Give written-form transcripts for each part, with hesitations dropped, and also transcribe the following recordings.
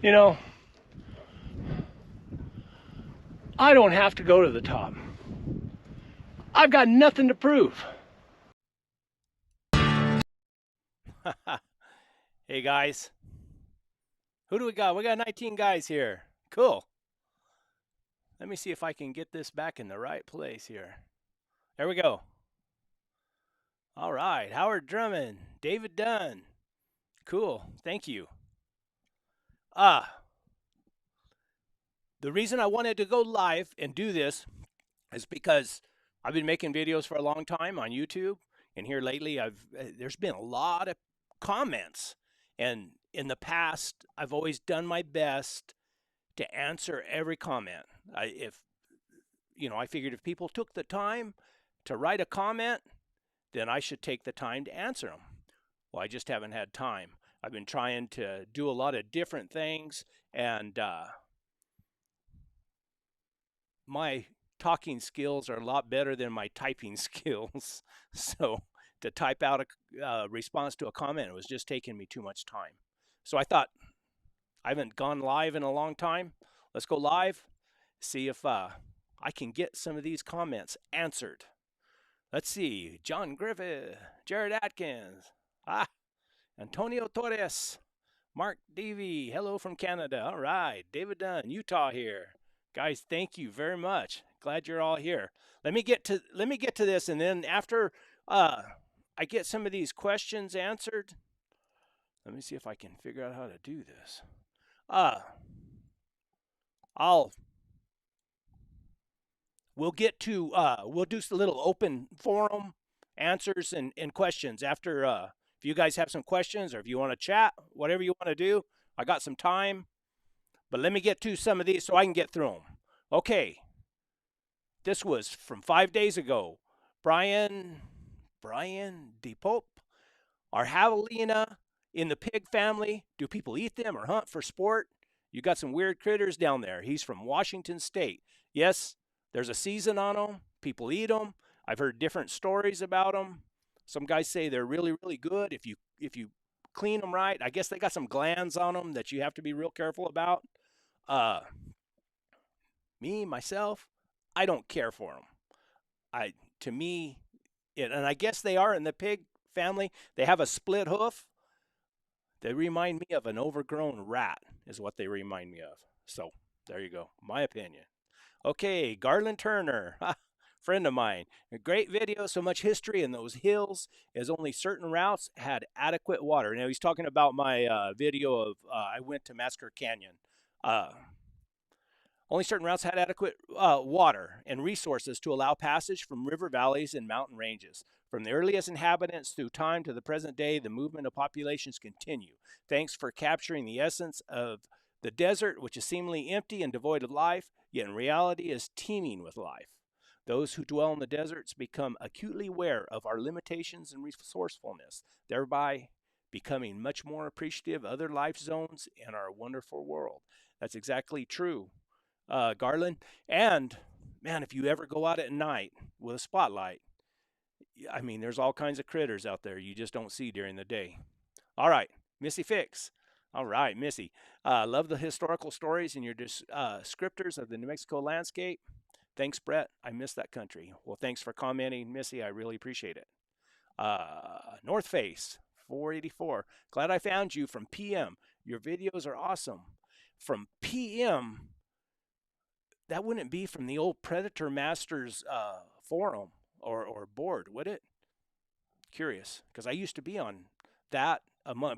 You know, I don't have to go to the top. I've got nothing to prove. Hey guys, who do we got? We got 19 guys here. Cool. Let me see if I can get this back in the right place here. There we go. All right, Howard Drummond, David Dunn. Cool, thank you. Ah, the reason I wanted to go live and do this is because I've been making videos for a long time on YouTube, and here lately there's been a lot of comments, and in the past I've always done my best to answer every comment. If I figured if people took the time to write a comment, then I should take the time to answer them. Well, I just haven't had time. I've been trying to do a lot of different things, and my talking skills are a lot better than my typing skills. So to type out a response to a comment, it was just taking me too much time. So I thought, I haven't gone live in a long time. Let's go live, see if I can get some of these comments answered. Let's see. John Griffith, Jared Atkins, Antonio Torres, Mark Davey, hello from Canada. All right. David Dunn, Utah here. Guys, thank you very much. Glad you're all here. Let me get to this, and then after I get some of these questions answered, let me see if I can figure out how to do this. We'll get to we'll do a little open forum answers and questions after. If you guys have some questions or if you want to chat, whatever you want to do, I got some time. But let me get to some of these so I can get through them. Okay, this was from 5 days ago. Brian DePope, are javelina in the pig family? Do people eat them or hunt for sport? You got some weird critters down there. He's from Washington State. Yes, there's a season on them. People eat them. I've heard different stories about them. Some guys say they're really, really good if you clean them right. I guess they got some glands on them that you have to be real careful about. Myself, I don't care for them. To me, and I guess they are in the pig family. They have a split hoof. They remind me of an overgrown rat, is what they remind me of. So there you go, my opinion. Okay, Garland Turner, friend of mine. A great video, so much history in those hills as only certain routes had adequate water. Now he's talking about my video of I went to Massacre Canyon. Only certain routes had adequate water and resources to allow passage from river valleys and mountain ranges. From the earliest inhabitants through time to the present day, the movement of populations continue. Thanks for capturing the essence of the desert, which is seemingly empty and devoid of life, yet in reality is teeming with life. Those who dwell in the deserts become acutely aware of our limitations and resourcefulness, thereby becoming much more appreciative of other life zones in our wonderful world. That's exactly true, Garland. And man, if you ever go out at night with a spotlight, I mean, there's all kinds of critters out there you just don't see during the day. All right, Missy Fix. All right, Missy. Love the historical stories and your descriptors of the New Mexico landscape. Thanks, Brett. I miss that country. Well, thanks for commenting, Missy. I really appreciate it. North Face 484. Glad I found you from PM. Your videos are awesome. From PM, that wouldn't be from the old Predator Masters forum or board, would it? Curious, because I used to be on that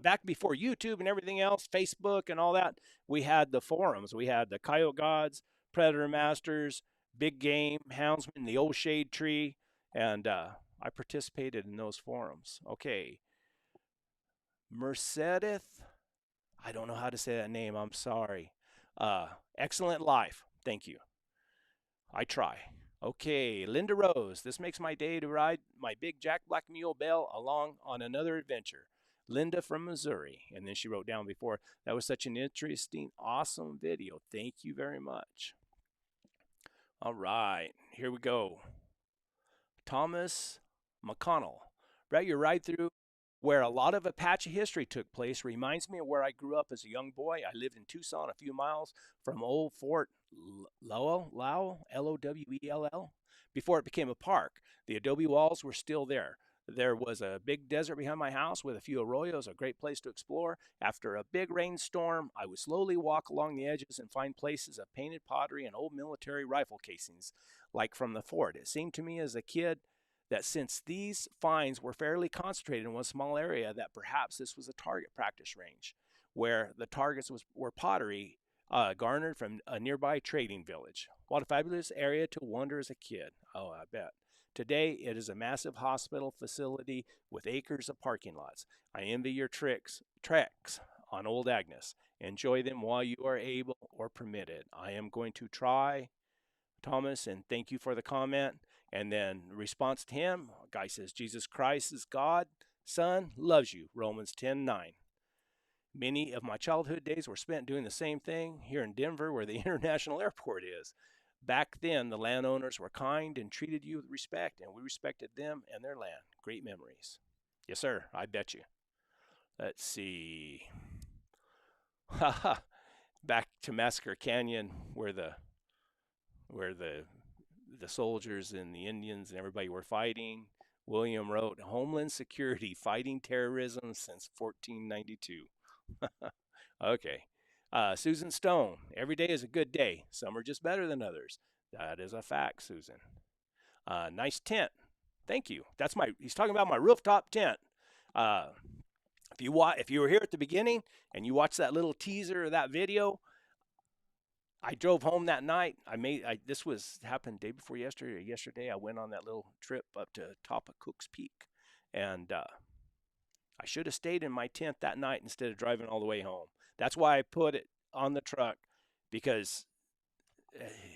back before YouTube and everything else, Facebook and all that. We had the forums. We had the Coyote Gods, Predator Masters, Big Game, Houndsman, the Old Shade Tree, and I participated in those forums. Okay. Mercedes, I don't know how to say that name. I'm sorry. Excellent life. Thank you. I try. Okay, Linda Rose. This makes my day to ride my big Jack Black Mule Bell along on another adventure. Linda from Missouri. And then she wrote down before, that was such an interesting, awesome video. Thank you very much. All right, here we go. Thomas McConnell. Brett, your ride through where a lot of Apache history took place, reminds me of where I grew up as a young boy. I lived in Tucson, a few miles from old Fort Lowell, Lowell, before it became a park. The adobe walls were still there. There was a big desert behind my house with a few arroyos, a great place to explore. After a big rainstorm, I would slowly walk along the edges and find places of painted pottery and old military rifle casings, like from the fort. It seemed to me as a kid that since these finds were fairly concentrated in one small area, that perhaps this was a target practice range, where the targets were pottery garnered from a nearby trading village. What a fabulous area to wander as a kid. Oh, I bet. Today, it is a massive hospital facility with acres of parking lots. I envy your treks on Old Agnes. Enjoy them while you are able or permitted. I am going to try, Thomas, and thank you for the comment. And then response to him, guy says, Jesus Christ is God, Son, loves you, Romans 10:9. Many of my childhood days were spent doing the same thing here in Denver, where the international airport is. Back then, the landowners were kind and treated you with respect, and we respected them and their land. Great memories. Yes, sir, I bet you. Let's see. Back to Massacre Canyon, where the soldiers and the Indians and everybody were fighting. William wrote, Homeland Security fighting terrorism since 1492. Okay. Susan Stone, every day is a good day. Some are just better than others. That is a fact, Susan. Nice tent. Thank you. He's talking about my rooftop tent. If you were here at the beginning and you watched that little teaser of that video, I drove home that night. This happened day before yesterday. Or yesterday, I went on that little trip up to top of Cook's Peak, and I should have stayed in my tent that night instead of driving all the way home. That's why I put it on the truck, because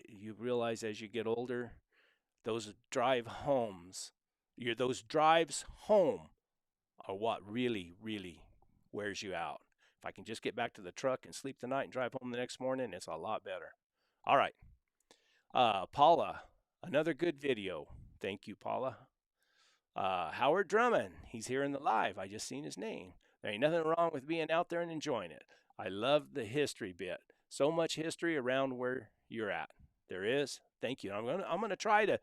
you realize as you get older, those drives home are what really, really wears you out. If I can just get back to the truck and sleep the night and drive home the next morning, it's a lot better. All right. Paula, another good video. Thank you, Paula. Howard Drummond, he's here in the live. I just seen his name. There ain't nothing wrong with being out there and enjoying it. I love the history bit. So much history around where you're at. There is. Thank you. I'm gonna try to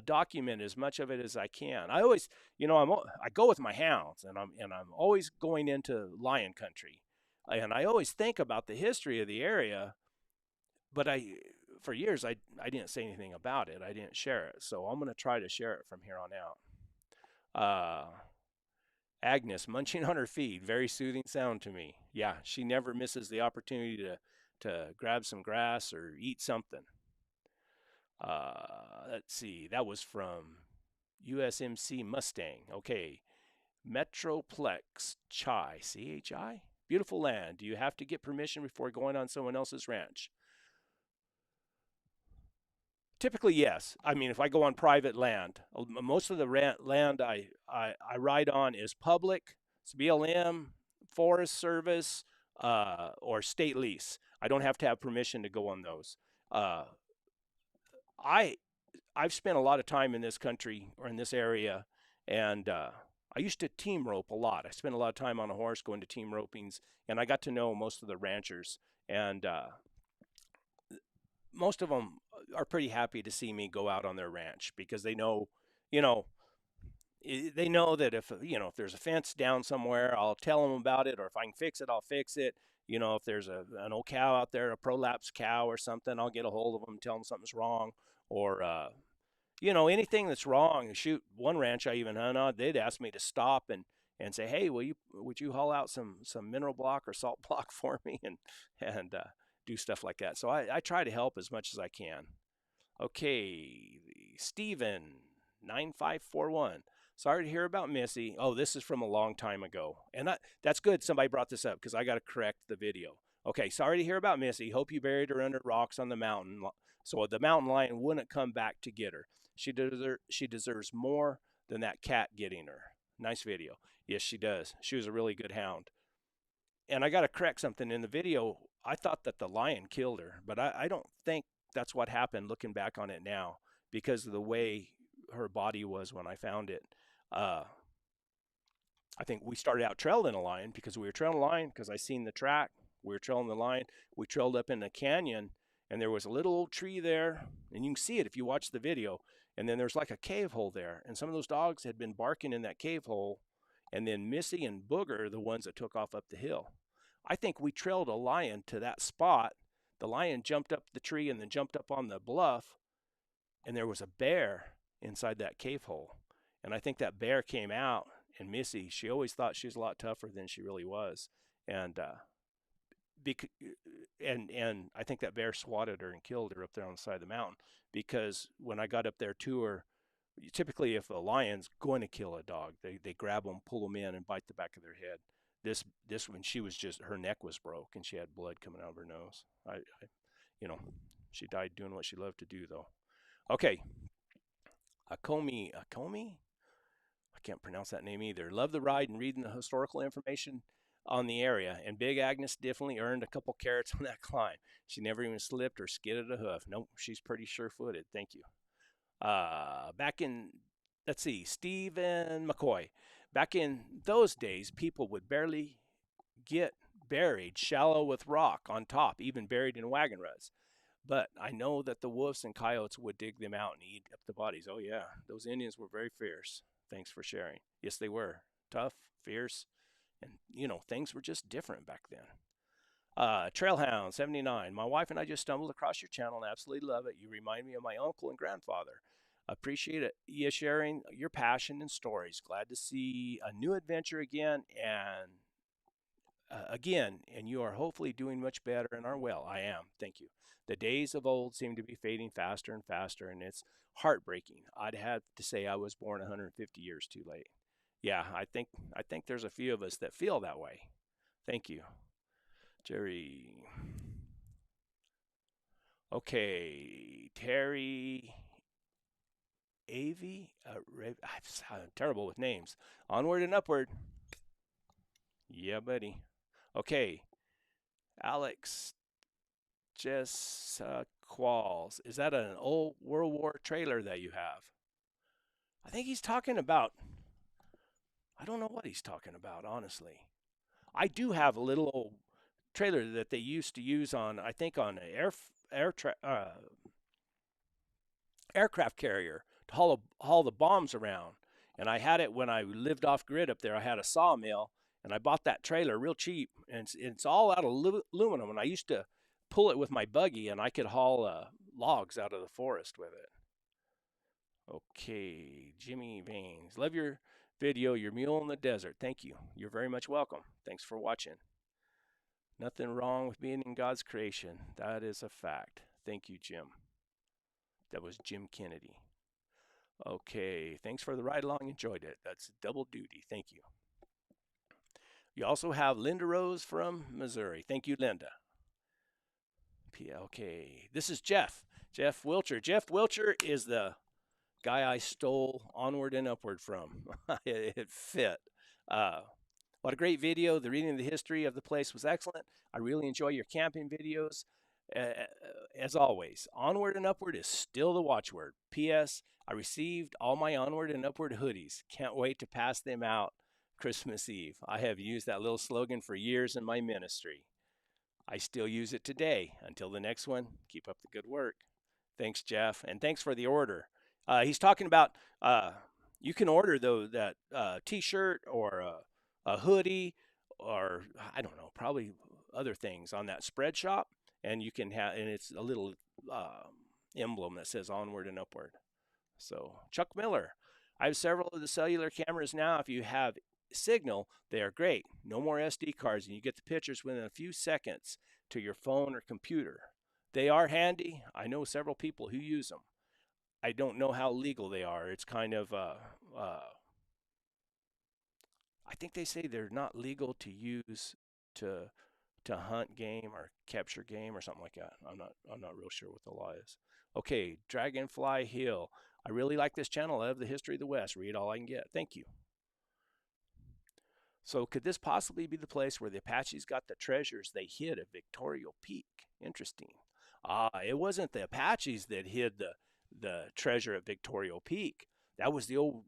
document as much of it as I can. I always, I go with my hounds, and I'm always going into lion country, and I always think about the history of the area, but for years I didn't say anything about it. I didn't share it, so I'm gonna try to share it from here on out. Agnes munching on her feed, very soothing sound to me. Yeah, she never misses the opportunity to grab some grass or eat something. Let's see, that was from USMC Mustang. Okay, Metroplex Chai, CHI? Beautiful land. Do you have to get permission before going on someone else's ranch? Typically, yes. I mean, if I go on private land, most of the land I ride on is public. It's BLM, Forest Service, or state lease. I don't have to have permission to go on those. I've spent a lot of time in this country or in this area, and I used to team rope a lot. I spent a lot of time on a horse going to team ropings, and I got to know most of the ranchers, and most of them are pretty happy to see me go out on their ranch, because they know that if there's a fence down somewhere, I'll tell them about it, or if I can fix it, I'll fix it. If there's an old cow out there, a prolapse cow or something, I'll get a hold of them and tell them something's wrong, or anything that's wrong. Shoot, one ranch I even hunt on, they'd ask me to stop and say, hey, would you haul out some mineral block or salt block for me, and do stuff like that. So I try to help as much as I can. Okay, Steven 9541. Sorry to hear about Missy. Oh, this is from a long time ago. And that's good somebody brought this up, because I got to correct the video. Okay, sorry to hear about Missy. Hope you buried her under rocks on the mountain, so the mountain lion wouldn't come back to get her. She deserves more than that cat getting her. Nice video. Yes, she does. She was a really good hound. And I got to correct something in the video. I thought that the lion killed her, but I don't think that's what happened looking back on it now, because of the way her body was when I found it. I think we started out trailing a lion because we were trailing a lion because I seen the track. We were trailing the lion. We trailed up in a canyon, and there was a little old tree there, and you can see it if you watch the video. And then there's like a cave hole there, and some of those dogs had been barking in that cave hole, and then Missy and Booger are the ones that took off up the hill. I think we trailed a lion to that spot. The lion jumped up the tree and then jumped up on the bluff, and there was a bear inside that cave hole. And I think that bear came out, and Missy, she always thought she was a lot tougher than she really was. And and I think that bear swatted her and killed her up there on the side of the mountain, because when I got up there to her, typically if a lion's going to kill a dog, they grab them, pull them in, and bite the back of their head. This one, she was just, her neck was broke and she had blood coming out of her nose. You know, she died doing what she loved to do though. Okay, Akomi, I can't pronounce that name either. Love the ride and reading the historical information on the area. And Big Agnes definitely earned a couple carrots on that climb. She never even slipped or skidded a hoof. Nope, she's pretty sure-footed. Thank you. Back in, let's see, Stephen McCoy. Back in those days, people would barely get buried shallow with rock on top, even buried in wagon ruts. But I know that the wolves and coyotes would dig them out and eat up the bodies. Oh yeah, those Indians were very fierce. Thanks for sharing. Yes, they were. Tough, fierce, and things were just different back then. Trailhound 79. My wife and I just stumbled across your channel and absolutely love it. You remind me of my uncle and grandfather. Appreciate it. You sharing your passion and stories. Glad to see a new adventure again and you are hopefully doing much better and are well. I am. Thank you. The days of old seem to be fading faster and faster, and it's heartbreaking. I'd have to say I was born 150 years too late. Yeah, I think there's a few of us that feel that way. Thank you, Jerry. Okay, Terry Avey. I'm terrible with names. Onward and upward. Yeah, buddy. Okay, Alex Qualls. Is that an old World War trailer that you have? I think he's talking about, I don't know what he's talking about, honestly. I do have a little old trailer that they used to use on, I think, on an aircraft carrier to haul the bombs around. And I had it when I lived off grid up there. I had a sawmill, and I bought that trailer real cheap. And it's all out of aluminum. And I used to pull it with my buggy, and I could haul logs out of the forest with it. Okay, Jimmy Baines. Love your video, Your Mule in the Desert. Thank you. You're very much welcome. Thanks for watching. Nothing wrong with being in God's creation. That is a fact. Thank you, Jim. That was Jim Kennedy. Okay, thanks for the ride along. Enjoyed it. That's double duty. Thank you. You also have Linda Rose from Missouri. Thank you, Linda. Okay, this is Jeff Wilcher. Jeff Wilcher is the guy I stole Onward and Upward from. It fit. What a great video. The reading of the history of the place was excellent. I really enjoy your camping videos. As always, Onward and Upward is still the watchword. P.S. I received all my Onward and Upward hoodies. Can't wait to pass them out Christmas Eve. I have used that little slogan for years in my ministry. I still use it today. Until the next one, keep up the good work. Thanks, Jeff, and thanks for the order. He's talking about you can order that T-shirt or a hoodie or I don't know, probably other things on that spread shop, and you can have, and it's a little emblem that says Onward and Upward. So Chuck Miller, I have several of the cellular cameras now. If you have signal, they are great. No more SD cards, and you get the pictures within a few seconds to your phone or computer. They are handy. I know several people who use them. I don't know how legal they are. It's kind of I think they say they're not legal to use to hunt game or capture game or something like that. I'm not real sure what the law is. Okay, Dragonfly Hill. I really like this channel. I love the history of the West. Read all I can get. Thank you. So could this possibly be the place where the Apaches got the treasures they hid at Victoria Peak? Interesting. It wasn't the Apaches that hid the treasure at Victoria Peak. That was the old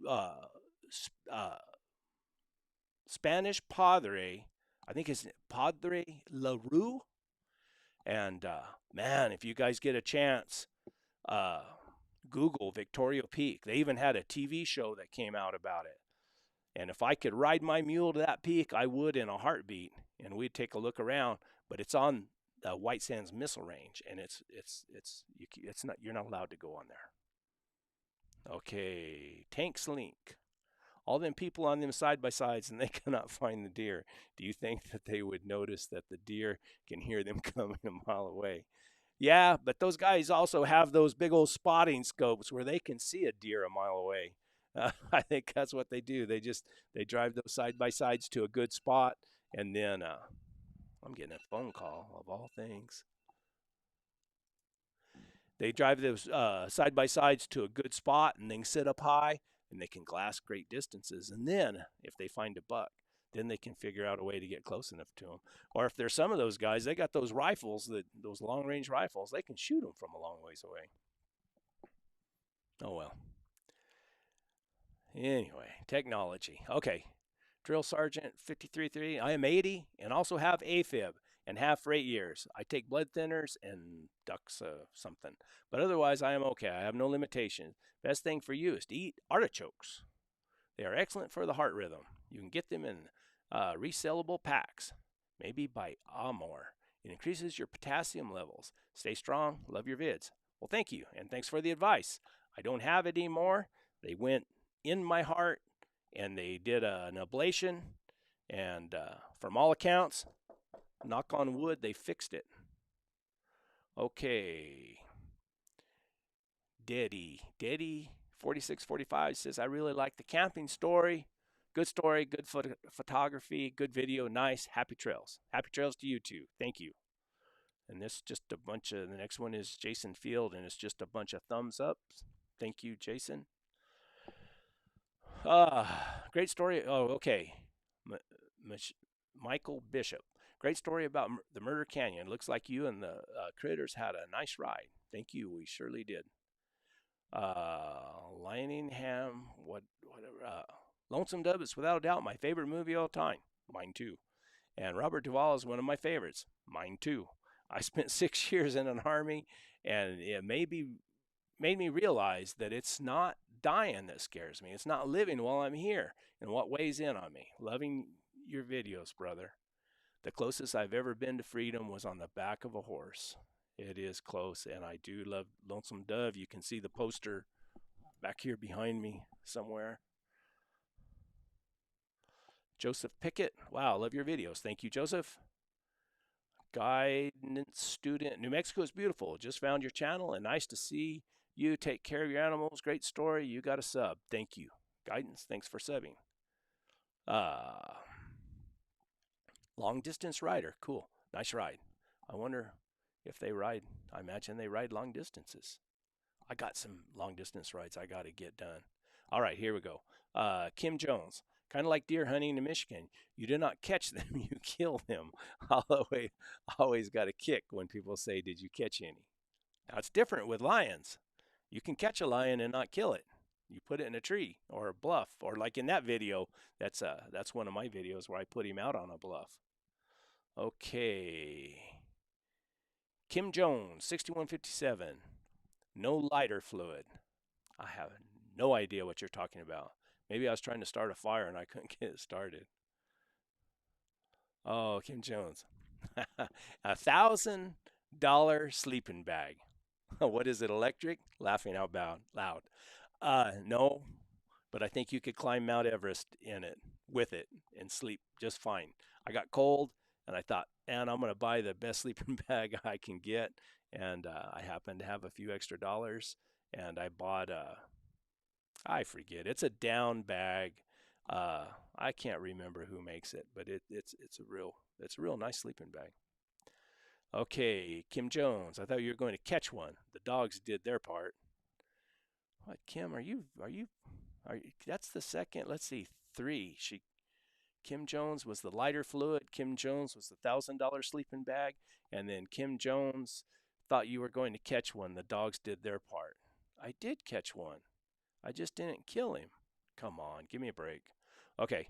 Spanish Padre, I think it's Padre LaRue. And man, if you guys get a chance, uh, Google Victoria Peak. They even had a TV show that came out about it. And if I could ride my mule to that peak, I would in a heartbeat. And we'd take a look around. But it's on the White Sands Missile Range, and it's not, you're not allowed to go on there. Okay, Tanks Link. All them people on them side by sides, and they cannot find the deer. Do you think that they would notice that the deer can hear them coming a mile away? Yeah, but those guys also have those big old spotting scopes where they can see a deer a mile away. I think that's what they do. They drive those side by sides to a good spot, and then I'm getting a phone call of all things. They drive those side by sides to a good spot, and they can sit up high, and they can glass great distances. And then if they find a buck, then they can figure out a way to get close enough to them. Or if there's some of those guys, they got those rifles, those long-range rifles, they can shoot them from a long ways away. Oh, well. Anyway, technology. Okay, Drill Sergeant 53-3. I am 80 and also have AFib and have for 8 years. I take blood thinners and ducks something. But otherwise, I am okay. I have no limitations. Best thing for you is to eat artichokes. They are excellent for the heart rhythm. You can get them in resellable packs, maybe by Amor. It increases your potassium levels. Stay strong. Love your vids. Well, thank you, and thanks for the advice. I don't have it anymore. They went in my heart, and they did an ablation, and from all accounts, knock on wood, they fixed it. Okay. Daddy 4645 says, I really like the camping story. Good story, good photography, good video, nice. Happy trails. Happy trails to you too. Thank you. And this just a bunch of, the next one is Jason Field, and it's just a bunch of thumbs up. Thank you, Jason. Great story. Oh, okay. Michael Bishop. Great story about the Murder Canyon. Looks like you and the critters had a nice ride. Thank you. We surely did. Liningham, whatever. Lonesome Dove is without a doubt my favorite movie of all time. Mine too. And Robert Duvall is one of my favorites. Mine too. I spent 6 years in an army, and it made me realize that it's not dying that scares me. It's not living while I'm here and what weighs in on me. Loving your videos, brother. The closest I've ever been to freedom was on the back of a horse. It is close, and I do love Lonesome Dove. You can see the poster back here behind me somewhere. Joseph Pickett. Wow, love your videos. Thank you, Joseph. Guidance student. New Mexico is beautiful. Just found your channel, and nice to see you take care of your animals. Great story. You got a sub. Thank you. Guidance. Thanks for subbing. Long distance rider. Cool. Nice ride. I wonder if they ride. I imagine they ride long distances. I got some long distance rides I got to get done. All right, here we go. Kim Jones. Kind of like deer hunting in Michigan. You do not catch them, you kill them. Always got a kick when people say, did you catch any? Now, it's different with lions. You can catch a lion and not kill it. You put it in a tree or a bluff, or like in that video, that's one of my videos where I put him out on a bluff. Okay. Kim Jones, 6157. No lighter fluid. I have no idea what you're talking about. Maybe I was trying to start a fire and I couldn't get it started. Oh, Kim Jones. $1,000 sleeping bag. What is it, electric? Laughing out loud. No, but I think you could climb Mount Everest with it and sleep just fine. I got cold and I thought, man, I'm going to buy the best sleeping bag I can get. And I happened to have a few extra dollars, and I bought I forget. It's a down bag. I can't remember who makes it, but it's a real nice sleeping bag. Okay, Kim Jones. I thought you were going to catch one. The dogs did their part. What, Kim? Are you? That's the second. Let's see, 3. Kim Jones was the lighter fluid. Kim Jones was the $1,000 sleeping bag, and then Kim Jones thought you were going to catch one. The dogs did their part. I did catch one. I just didn't kill him. Come on, give me a break. Okay.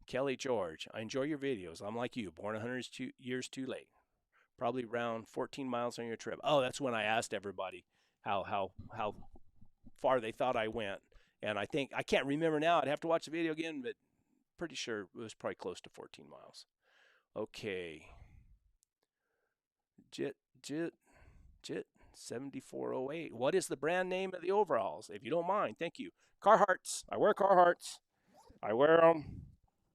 Kelly George, I enjoy your videos. I'm like you, born 100 years too late. Probably around 14 miles on your trip. Oh, that's when I asked everybody how far they thought I went. And I think, I can't remember now. I'd have to watch the video again, but pretty sure it was probably close to 14 miles. Okay. Jit, Jit, Jit 7408. What is the brand name of the overalls? If you don't mind, thank you. Carhartts. I wear Carhartts. I wear them.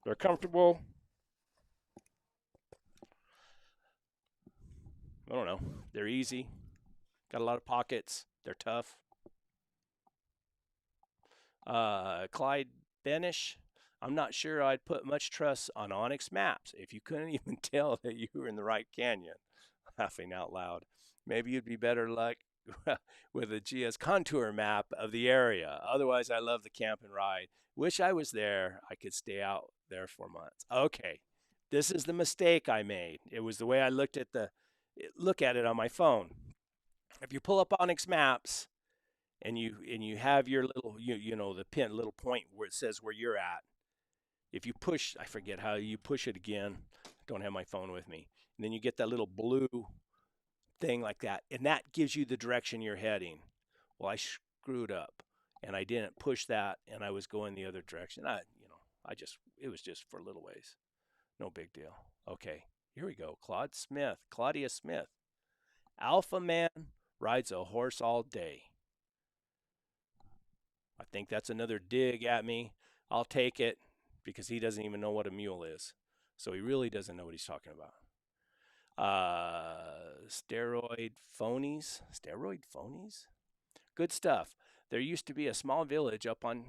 They're comfortable. I don't know. They're easy. Got a lot of pockets. They're tough. Clyde Benish. I'm not sure I'd put much trust on OnX Maps if you couldn't even tell that you were in the right canyon. Laughing out loud. Maybe you'd be better luck with a GS contour map of the area. Otherwise, I love the camp and ride. Wish I was there. I could stay out there for months. Okay, this is the mistake I made. It was the way I look at it on my phone. If you pull up OnX Maps and you have your little the pin little point where it says where you're at. If you push, I forget how you push it again. I don't have my phone with me. And then you get that little blue thing like that, and that gives you the direction you're heading. Well, I screwed up, and I didn't push that, and I was going the other direction. It was just for a little ways. No big deal. Okay, here we go. Claudia Smith. Alpha man rides a horse all day. I think that's another dig at me. I'll take it because he doesn't even know what a mule is. So he really doesn't know what he's talking about. Steroid phonies. Good stuff. There used to be a small village up on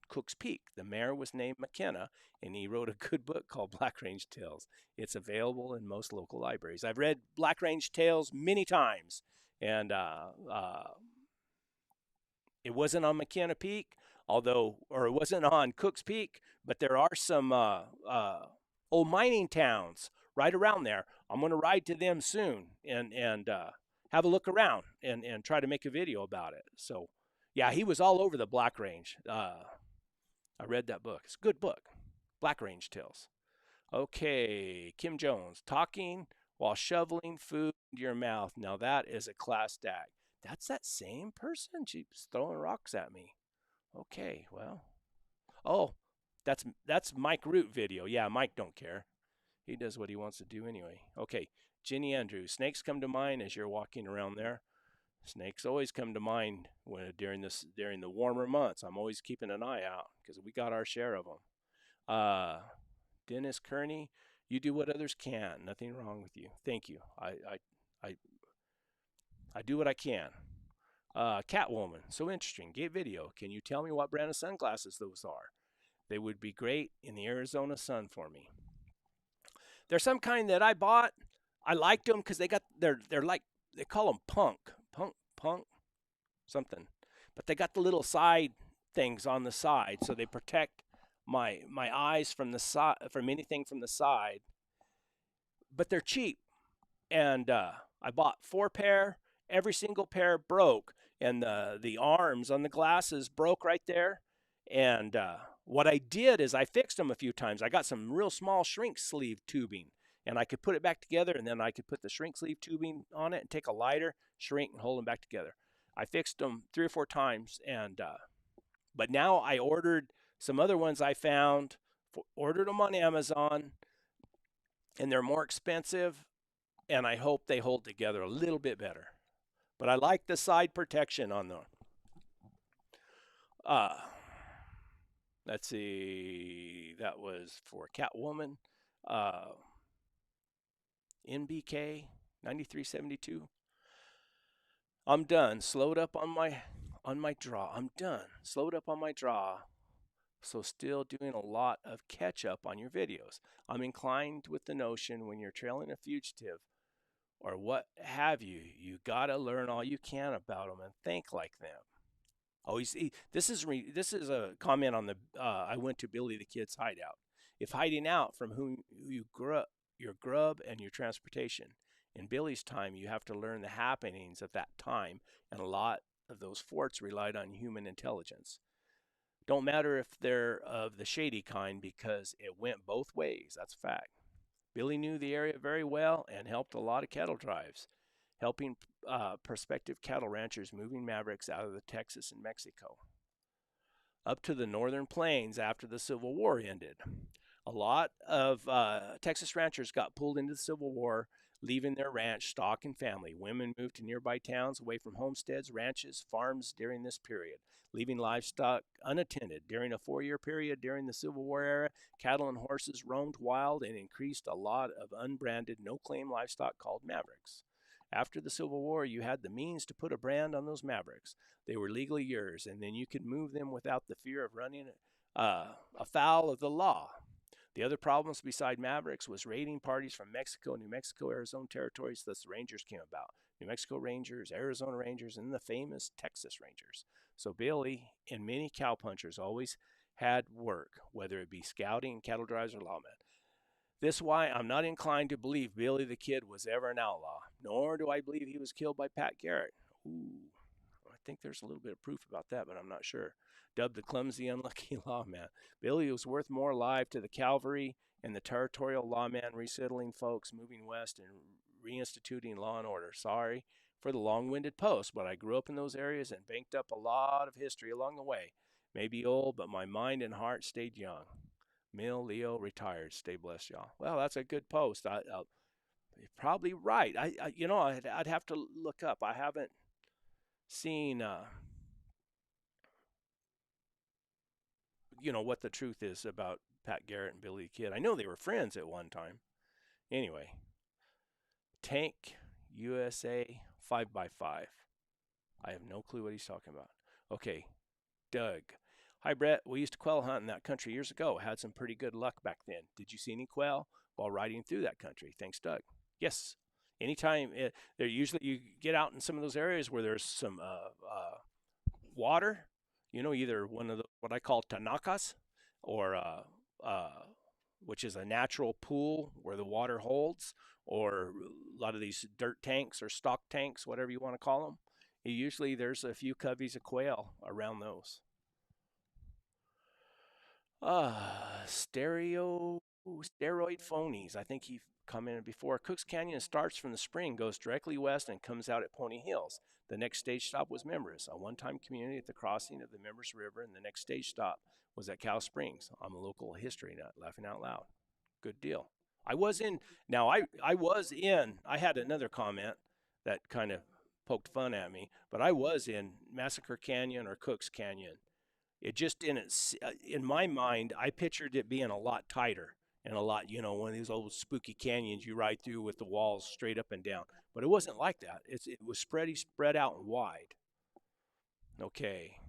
Cook's Peak. The mayor was named McKenna, and he wrote a good book called Black Range Tales. It's available in most local libraries. I've read Black Range Tales many times, and it wasn't on McKenna Peak, or it wasn't on Cook's Peak, but there are some old mining towns right around there. I'm going to ride to them soon and have a look around and try to make a video about it. So, yeah, he was all over the Black Range. I read that book. It's a good book, Black Range Tales. Okay, Kim Jones, talking while shoveling food into your mouth. Now that is a class act. That's that same person. She's throwing rocks at me. Okay, well. Oh, that's Mike Root video. Yeah, Mike don't care. He does what he wants to do anyway. Okay, Jenny Andrews. Snakes come to mind as you're walking around there. Snakes always come to mind during the warmer months. I'm always keeping an eye out because we got our share of them. Dennis Kearney, you do what others can't. Nothing wrong with you. Thank you. I do what I can. Catwoman, so interesting. Great video. Can you tell me what brand of sunglasses those are? They would be great in the Arizona sun for me. There's some kind that I bought. I liked them because they're like, they call them punk something, but they got the little side things on the side, so they protect my eyes from the side, from anything from the side. But they're cheap, and I bought 4 pair. Every single pair broke, and the arms on the glasses broke right there. And what I did is I fixed them a few times. I got some real small shrink sleeve tubing, and I could put it back together, and then I could put the shrink sleeve tubing on it and take a lighter, shrink, and hold them back together. I fixed them 3 or 4 times, and but now I ordered some other ones I found, ordered them on Amazon, and they're more expensive, and I hope they hold together a little bit better. But I like the side protection on them. Let's see, that was for Catwoman. NBK 9372. I'm done. Slowed up on my draw. I'm done. Slowed up on my draw. So still doing a lot of catch up on your videos. I'm inclined with the notion when you're trailing a fugitive or what have you, you gotta learn all you can about them and think like them. Oh, this is a comment on the I went to Billy the Kid's hideout. If hiding out from whom you your grub and your transportation. In Billy's time, you have to learn the happenings of that time, and a lot of those forts relied on human intelligence. Don't matter if they're of the shady kind because it went both ways. That's a fact. Billy knew the area very well and helped a lot of cattle drives, helping prospective cattle ranchers moving mavericks out of the Texas and Mexico up to the northern plains after the Civil War ended. A lot of Texas ranchers got pulled into the Civil War, leaving their ranch, stock, and family. Women moved to nearby towns away from homesteads, ranches, farms during this period, leaving livestock unattended. During a 4-year period during the Civil War era, cattle and horses roamed wild and increased a lot of unbranded, no-claim livestock called mavericks. After the Civil War, you had the means to put a brand on those mavericks. They were legally yours, and then you could move them without the fear of running afoul of the law. The other problems beside Mavericks was raiding parties from Mexico, New Mexico, Arizona territories. Thus, the Rangers came about. New Mexico Rangers, Arizona Rangers, and the famous Texas Rangers. So Billy and many cowpunchers always had work, whether it be scouting, cattle drives, or lawmen. This is why I'm not inclined to believe Billy the Kid was ever an outlaw, nor do I believe he was killed by Pat Garrett. Ooh, I think there's a little bit of proof about that, but I'm not sure. Dubbed the clumsy, unlucky lawman, Billy was worth more alive to the cavalry and the territorial lawman resettling folks moving west and reinstituting law and order. Sorry for the long-winded post, but I grew up in those areas and banked up a lot of history along the way. Maybe old, but my mind and heart stayed young. Mill Leo retired. Stay blessed, y'all. Well, that's a good post. You're probably right. I'd have to look up. I haven't seen what the truth is about Pat Garrett and Billy the Kid. I know they were friends at one time. Anyway, Tank USA 5x5. I have no clue what he's talking about. Okay, Doug. Hi, Brett. We used to quail hunt in that country years ago. Had some pretty good luck back then. Did you see any quail while riding through that country? Thanks, Doug. Yes. Anytime there, usually you get out in some of those areas where there's some water. Either one of what I call tanakas, or which is a natural pool where the water holds, or a lot of these dirt tanks or stock tanks, whatever you want to call them. Usually there's a few coveys of quail around those. Steroid phonies. I think he commented before. Cooks Canyon starts from the spring, goes directly west, and comes out at Pony Hills. The next stage stop was Members, a one-time community at the crossing of the Members River, and the next stage stop was at Cow Springs. I'm a local history nut, laughing out loud. Good deal. I was in. Now I had another comment that kind of poked fun at me, but I was in Massacre Canyon or Cooks Canyon. It just didn't, in my mind, I pictured it being a lot tighter and a lot, one of these old spooky canyons you ride through with the walls straight up and down. But it wasn't like that. It was spread out and wide. Okay.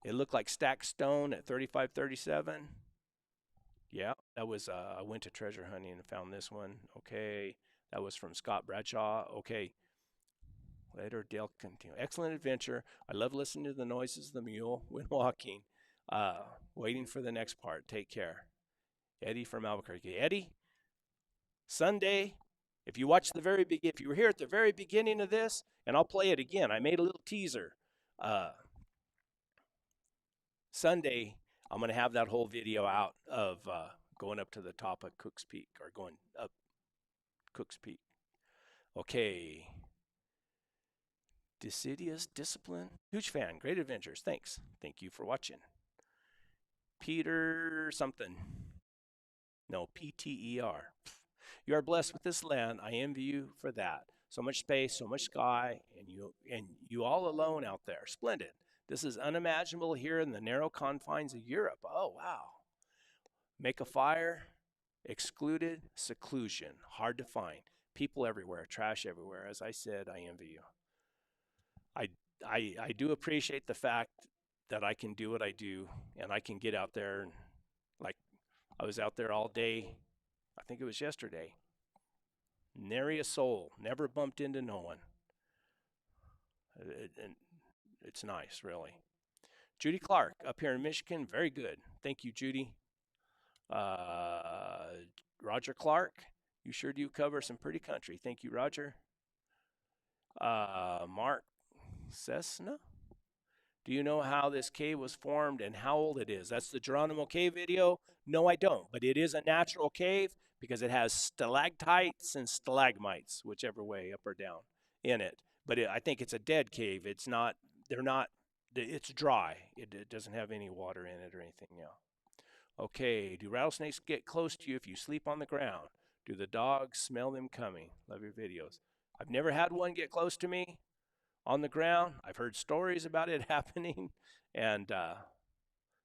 It looked like stacked stone at 3537. Yeah, that was, I went to treasure hunting and found this one. Okay. That was from Scott Bradshaw. Okay. Later, Dale continued. Excellent adventure. I love listening to the noises of the mule when walking. Waiting for the next part. Take care. Eddie from Albuquerque. Eddie, Sunday, if you watch if you were here at the very beginning of this, and I'll play it again. I made a little teaser. Sunday, I'm going to have that whole video out of going up to the top of Cook's Peak, or going up Cook's Peak. Okay. Deciduous Discipline. Huge fan. Great adventures. Thanks. Thank you for watching. Peter something. No, PTER. You are blessed with this land. I envy you for that. So much space, so much sky, and you all alone out there. Splendid. This is unimaginable here in the narrow confines of Europe. Oh, wow. Make a fire. Excluded. Seclusion. Hard to find. People everywhere. Trash everywhere. As I said, I envy you. I do appreciate the fact that I can do what I do, and I can get out there, and like I was out there all day. I think it was yesterday. Nary a soul. Never bumped into no one. And it's nice, really. Judy Clark up here in Michigan. Very good. Thank you, Judy. Roger Clark. You sure do cover some pretty country. Thank you, Roger. Mark Cessna. Do you know how this cave was formed and how old it is? That's the Geronimo Cave video. No, I don't, but it is a natural cave because it has stalactites and stalagmites, whichever way, up or down, in it. But I think it's a dead cave. It's not, they're not, it's dry. It doesn't have any water in it or anything. Yeah. Okay, do rattlesnakes get close to you if you sleep on the ground? Do the dogs smell them coming? Love your videos. I've never had one get close to me on the ground. I've heard stories about it happening, and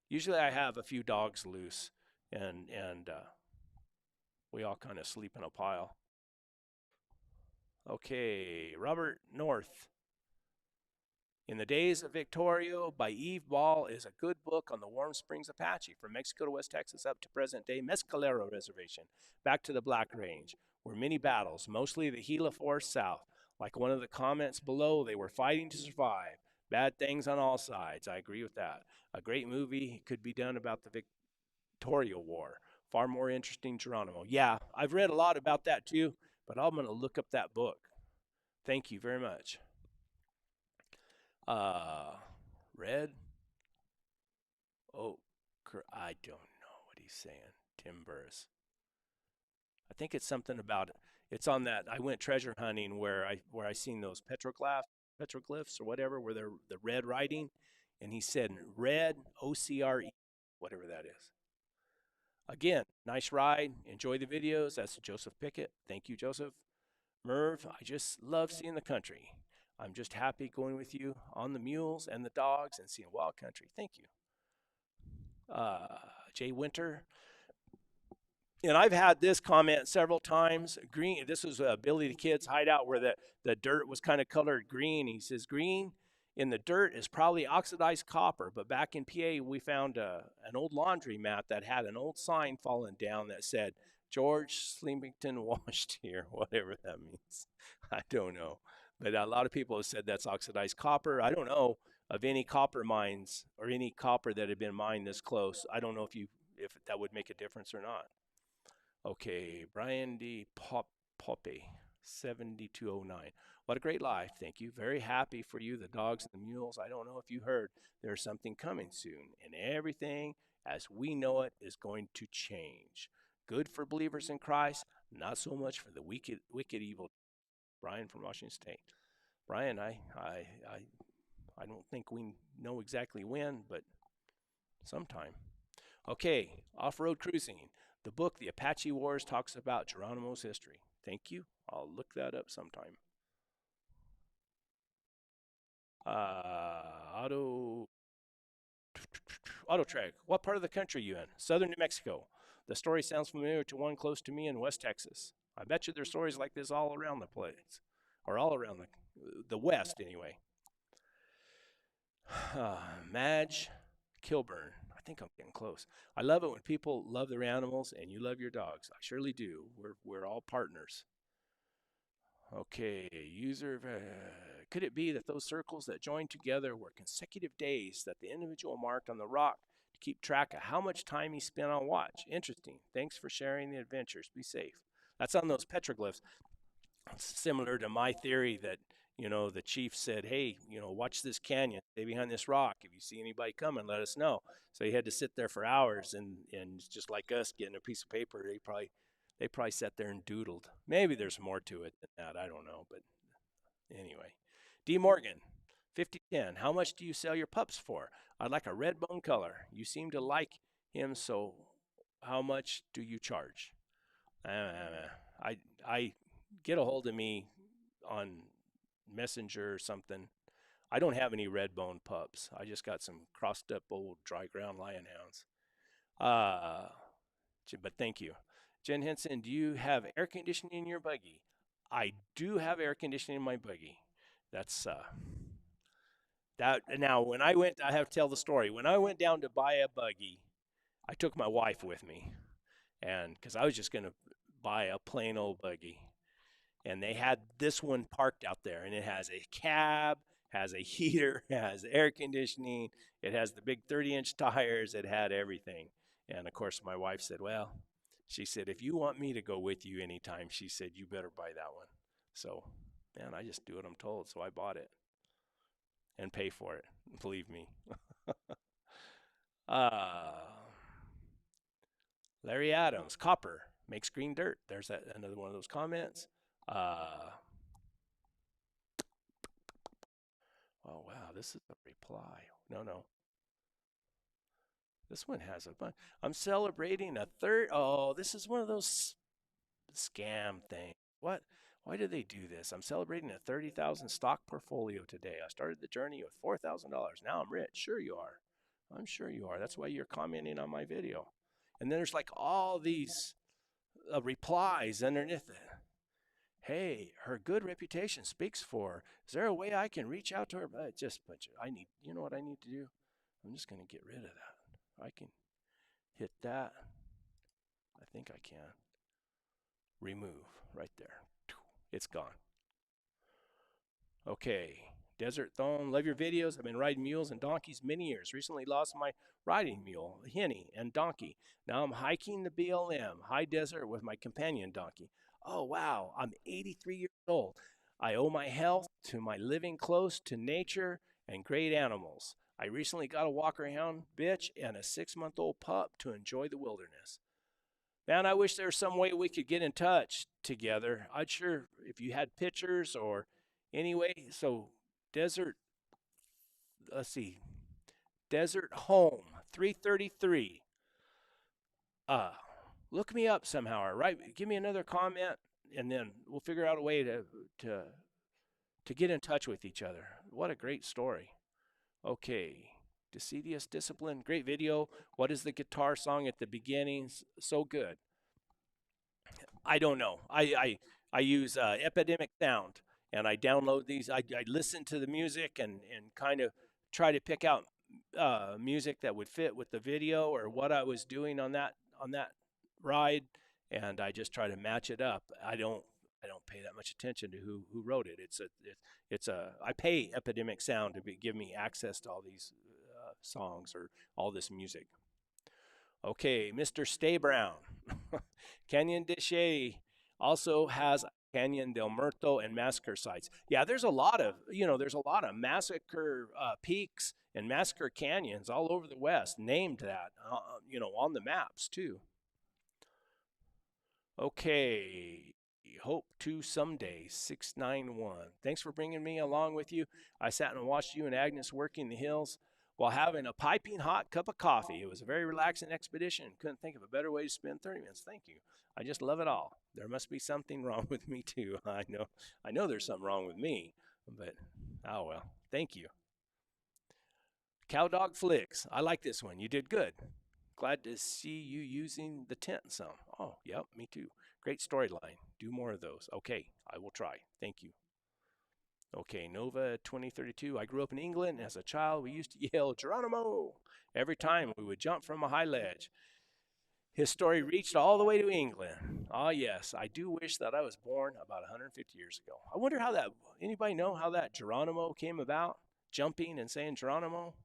usually I have a few dogs loose, and we all kind of sleep in a pile. Okay, Robert North. In the Days of Victorio by Eve Ball is a good book on the Warm Springs Apache from Mexico to West Texas up to present-day Mescalero Reservation, back to the Black Range, where many battles, mostly the Gila Forest South. Like one of the comments below, they were fighting to survive. Bad things on all sides. I agree with that. A great movie could be done about the Victoria War. Far more interesting Geronimo. Yeah, I've read a lot about that too, but I'm going to look up that book. Thank you very much. Red. Oh, I don't know what he's saying. Tim Burris. I think it's something about it. It's on that. I went treasure hunting where I seen those petroglyphs or whatever, where they're the red writing, and he said red OCRE, whatever that is. Again, nice ride. Enjoy the videos. That's Joseph Pickett. Thank you, Joseph. Merv, I just love seeing the country. I'm just happy going with you on the mules and the dogs and seeing wild country. Thank you. Jay Winter. And I've had this comment several times. Green, this was Billy the Kid's hideout where the dirt was kind of colored green. He says, green in the dirt is probably oxidized copper. But back in PA, we found an old laundry mat that had an old sign fallen down that said, George Sleepington washed here, whatever that means. I don't know. But a lot of people have said that's oxidized copper. I don't know of any copper mines or any copper that had been mined this close. I don't know if that would make a difference or not. Okay, Brian D. Poppy, 7209. What a great life. Thank you. Very happy for you, the dogs and the mules. I don't know if you heard, there's something coming soon, and everything as we know it is going to change. Good for believers in Christ, not so much for the wicked evil. Brian from Washington State. Brian, I don't think we know exactly when, but sometime. Okay, off-road cruising. The book, The Apache Wars, talks about Geronimo's history. Thank you. I'll look that up sometime. Auto Track. What part of the country are you in? Southern New Mexico. The story sounds familiar to one close to me in West Texas. I bet you there's stories like this all around the place, or all around the West anyway. Madge Kilburn. I think I'm getting close. I love it when people love their animals and you love your dogs. I surely do. We're all partners. Okay, user. Could it be that those circles that joined together were consecutive days that the individual marked on the rock to keep track of how much time he spent on watch? Interesting. Thanks for sharing the adventures. Be safe. That's on those petroglyphs. It's similar to my theory that, the chief said, hey, watch this canyon, stay behind this rock. If you see anybody coming, let us know. So he had to sit there for hours, and just like us getting a piece of paper, they probably sat there and doodled. Maybe there's more to it than that. I don't know. But anyway, D. Morgan, 5010. How much do you sell your pups for? I'd like a red bone color. You seem to like him, so how much do you charge? I get a hold of me on Messenger or something. I don't have any red bone pups. I just got some crossed up old dry ground lion hounds. But thank you. Jen Henson, do you have air conditioning in your buggy? I do have air conditioning in my buggy. That's that. Now, when I have to tell the story. When I went down to buy a buggy, I took my wife with me, and because I was just going to buy a plain old buggy. And they had this one parked out there, and it has a cab, has a heater, has air conditioning, it has the big 30-inch tires, it had everything. And of course, my wife said, well, she said, if you want me to go with you anytime, she said, you better buy that one. So, man, I just do what I'm told, so I bought it. and pay for it. Believe me. uh, Larry Adams, copper makes green dirt. There's another one of those comments. Oh wow, this is a reply. No. This one has a bunch. I'm celebrating a third. Oh, this is one of those scam things. What? Why do they do this? I'm celebrating a 30,000 stock portfolio today. I started the journey with $4,000. Now I'm rich. Sure you are. I'm sure you are. That's why you're commenting on my video. And then there's like all these replies underneath it. Hey, her good reputation speaks for her. Is there a way I can reach out to her? You know what I need to do? I'm just going to get rid of that. I can hit that. I think I can. Remove right there. It's gone. Okay. Desert Thone, love your videos. I've been riding mules and donkeys many years. Recently lost my riding mule, Henny, and donkey. Now I'm hiking the BLM, high desert, with my companion donkey. Oh, wow. I'm 83 years old. I owe my health to my living close to nature and great animals. I recently got a walker hound bitch and a 6-month-old pup to enjoy the wilderness. Man, I wish there was some way we could get in touch together. I'd sure, if you had pictures or anyway. So Desert, let's see, Desert Home 333. Look me up somehow, or give me another comment, and then we'll figure out a way to get in touch with each other. What a great story. Okay. Decidious Discipline, great video. What is the guitar song at the beginning? So good. I don't know. I use Epidemic Sound, and I download these. I listen to the music and kind of try to pick out music that would fit with the video or what I was doing on that ride, and I just try to match it up. I don't pay that much attention to who wrote it. I pay Epidemic Sound to give me access to all these songs or all this music. Okay, Mr. Stay Brown. Canyon de Chelly also has Canyon del Muerto and massacre sites. Yeah, there's a lot of massacre peaks and massacre canyons all over the West named that, on the maps too. Okay, hope to someday 691. Thanks for bringing me along with you. I sat and watched you and Agnes working the hills while having a piping hot cup of coffee. It was a very relaxing expedition. Couldn't think of a better way to spend 30 minutes. Thank you. I just love it all. There must be something wrong with me too. I know there's something wrong with me, but oh well. Thank you. Cowdog Flicks. I like this one. You did good. Glad to see you using the tent some. Oh, yep, me too. Great storyline. Do more of those. Okay, I will try. Thank you. Okay, Nova 2032. I grew up in England. As a child, we used to yell, Geronimo, every time we would jump from a high ledge. His story reached all the way to England. Ah, yes, I do wish that I was born about 150 years ago. I wonder anybody know how that Geronimo came about? Jumping and saying Geronimo?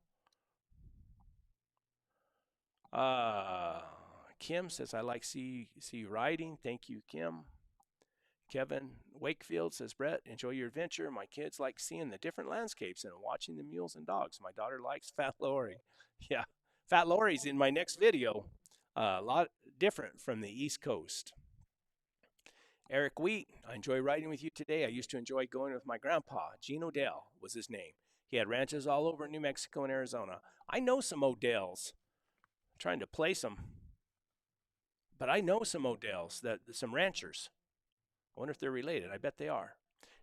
Kim says, I like see riding. Thank you, Kim. Kevin Wakefield says, Brett, enjoy your adventure. My kids like seeing the different landscapes and watching the mules and dogs. My daughter likes Fat Lori. Yeah, Fat Lori's in my next video. A lot different from the East Coast. Eric Wheat, I enjoy riding with you today. I used to enjoy going with my grandpa. Gene Odell was his name. He had ranches all over New Mexico and Arizona. I know some Odells. I'm trying to place them. But I know some Odells, some ranchers. I wonder if they're related. I bet they are.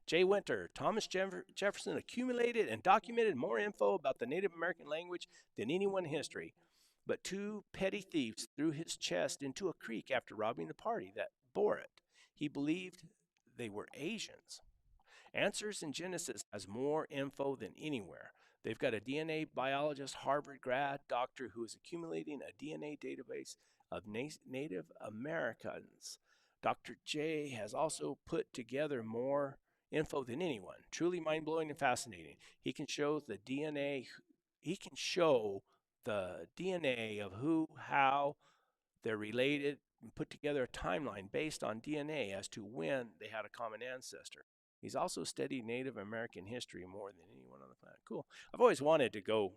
Jay Winter, Thomas Jefferson accumulated and documented more info about the Native American language than anyone in history. But 2 petty thieves threw his chest into a creek after robbing the party that bore it. He believed they were Asians. Answers in Genesis has more info than anywhere. They've got a DNA biologist, Harvard grad, doctor who is accumulating a DNA database of Native Americans. Dr. J has also put together more info than anyone. Truly mind-blowing and fascinating. He can show the DNA of who, how they're related, and put together a timeline based on DNA as to when they had a common ancestor. He's also studied Native American history more than anyone on the planet. Cool. I've always wanted to go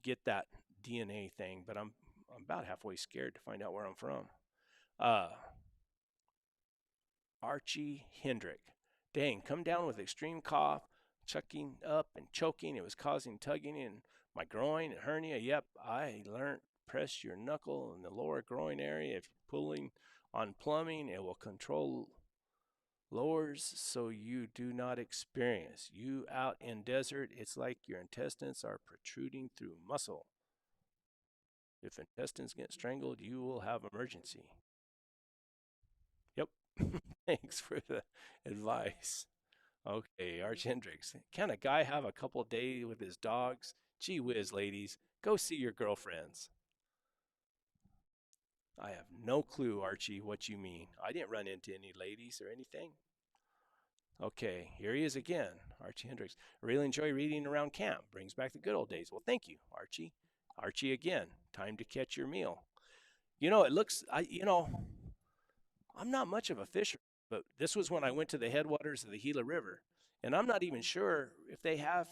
get that DNA thing, but I'm about halfway scared to find out where I'm from. Uh, Archie Hendrick. Dang, come down with extreme cough, chucking up and choking. It was causing tugging in my groin and hernia. Yep, I learned press your knuckle in the lower groin area. If you're pulling on plumbing, it will control lowers so you do not experience. You out in desert, it's like your intestines are protruding through muscle. If intestines get strangled, you will have emergency. Yep. Thanks for the advice. Okay, Arch Hendricks. Can a guy have a couple days with his dogs? Gee whiz, ladies. Go see your girlfriends. I have no clue, Archie, what you mean. I didn't run into any ladies or anything. Okay, here he is again, Archie Hendricks. I really enjoy reading around camp. Brings back the good old days. Well, thank you, Archie. Archie again. Time to catch your meal. You know, it looks, I'm not much of a fisher, but this was when I went to the headwaters of the Gila River, and I'm not even sure if they have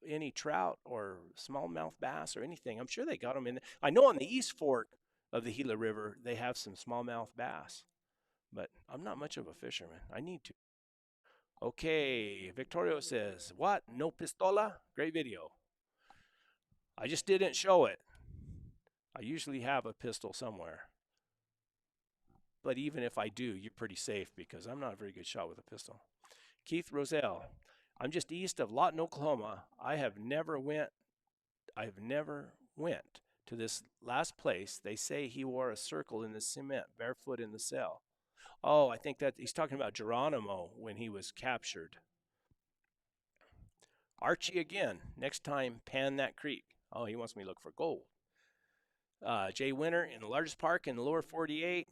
any trout or smallmouth bass or anything. I'm sure they got them in. I know on the East Fork of the Gila River they have some smallmouth bass, but I'm not much of a fisherman. I need to. Okay, Victorio says, what? No pistola? Great video. I just didn't show it. I usually have a pistol somewhere. But even if I do, you're pretty safe because I'm not a very good shot with a pistol. Keith Roselle, I'm just east of Lawton, Oklahoma. I've never went to this last place. They say he wore a circle in the cement, barefoot in the cell. Oh, I think that he's talking about Geronimo when he was captured. Archie again. Next time, pan that creek. Oh, he wants me to look for gold. Jay Winter, in the largest park in the lower 48.